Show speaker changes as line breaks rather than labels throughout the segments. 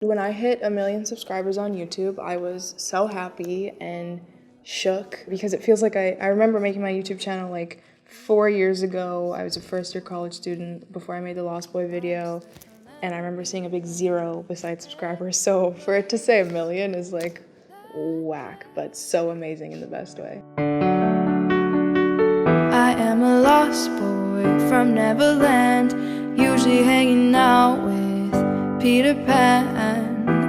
When I hit 1 million subscribers on YouTube, I was so happy and shook because it feels like I remember making my YouTube channel like 4 years ago. I was a first-year college student before I made the Wallace Boy video, and I remember seeing a big 0 beside subscribers. So for it to say 1 million is like whack, but so amazing in the best way.
I am a lost boy from Neverland, usually hanging out with Peter Pan.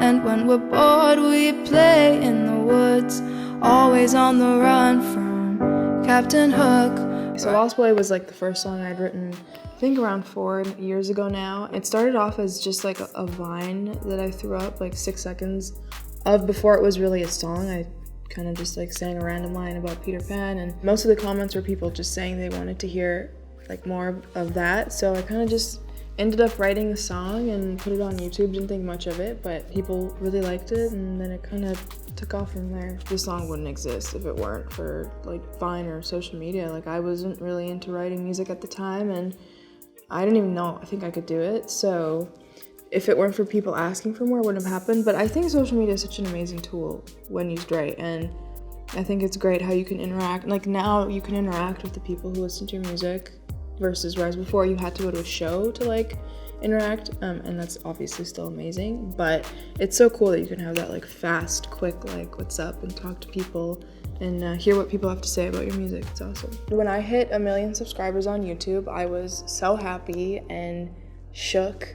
And when we're bored, we play in the woods, always on the run from Captain Hook.
So Wallace Boy was like the first song I'd written, I think around 4 years ago now. It started off as just like a vine that I threw up like 6 seconds of before it was really a song. I kind of just like sang a random line about Peter Pan, and most of the comments were people just saying they wanted to hear like more of that. So I kind of just ended up writing the song and put it on YouTube. Didn't think much of it, but people really liked it, and then it kind of took off from there. The song wouldn't exist if it weren't for like Vine or social media. Like I wasn't really into writing music at the time, and I didn't even know I think I could do it. So if it weren't for people asking for more, it wouldn't have happened. But I think social media is such an amazing tool when used right, and I think it's great how you can interact. Like now you can interact with the people who listen to your music versus whereas before you had to go to a show to like interact, and that's obviously still amazing, but it's so cool that you can have that like fast, quick, like what's up, and talk to people and hear what people have to say about your music. It's awesome. When I hit 1 million subscribers on YouTube, I was so happy and shook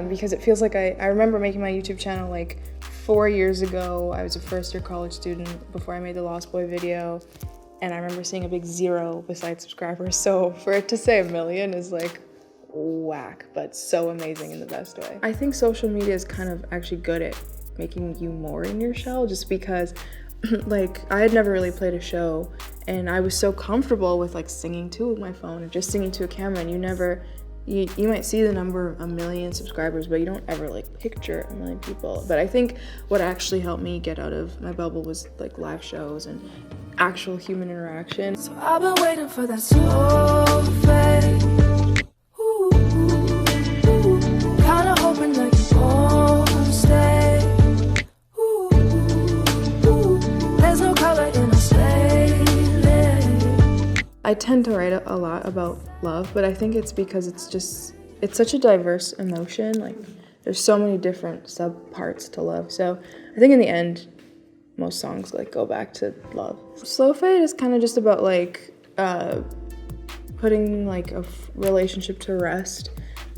because it feels like I remember making my YouTube channel like 4 years ago. I was a first-year college student before I made the Wallace Boy video, and I remember seeing a big 0 beside subscribers. So for it to say 1 million is like whack, but so amazing in the best way. I think social media is kind of actually good at making you more in your shell, just because like I had never really played a show, and I was so comfortable with like singing too with my phone and just singing to a camera, and you might see the number 1 million subscribers, but you don't ever like picture 1 million people. But I think what actually helped me get out of my bubble was like live shows and actual human interaction.
So I've been waiting for that slow fade. Ooh, ooh, ooh. Kinda hoping that you won't stay. Ooh, ooh. There's no color in a slate.
I tend to write a lot about love, but I think it's because it's such a diverse emotion. Like there's so many different sub parts to love. So I think in the end, most songs like go back to love. Slow fade is kind of just about like putting like a relationship to rest,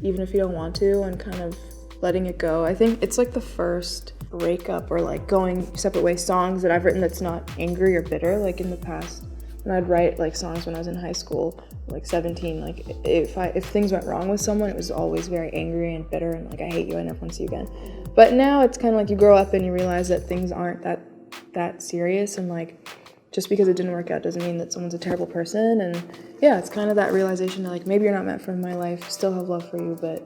even if you don't want to, and kind of letting it go. I think it's like the first breakup or like going separate ways songs that I've written that's not angry or bitter. Like in the past, when I'd write like songs when I was in high school, like 17, like if things went wrong with someone, it was always very angry and bitter and like I hate you, I never want to see you again. But now it's kind of like you grow up and you realize that things aren't that serious, and like just because it didn't work out doesn't mean that someone's a terrible person. And yeah, it's kind of that realization that like maybe you're not meant for my life, still have love for you. But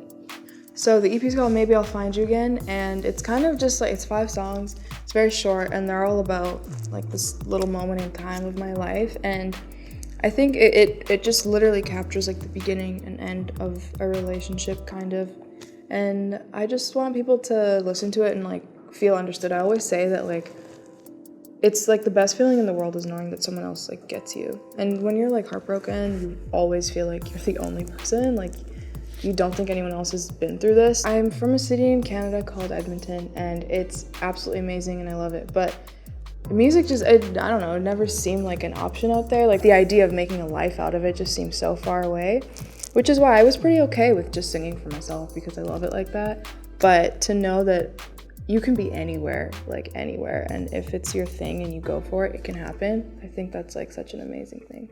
so the EP is called Maybe I'll Find You Again, and it's kind of just like, it's 5 songs, it's very short, and they're all about like this little moment in time of my life. And I think it just literally captures like the beginning and end of a relationship kind of, and I just want people to listen to it and like feel understood. I always say that like it's like the best feeling in the world is knowing that someone else like gets you. And when you're like heartbroken, you always feel like you're the only person, like you don't think anyone else has been through this. I'm from a city in Canada called Edmonton, and it's absolutely amazing and I love it. But music just, I don't know, it never seemed like an option out there. Like the idea of making a life out of it just seems so far away, which is why I was pretty okay with just singing for myself, because I love it like that. But to know that you can be anywhere, like anywhere, and if it's your thing and you go for it, it can happen. I think that's like such an amazing thing.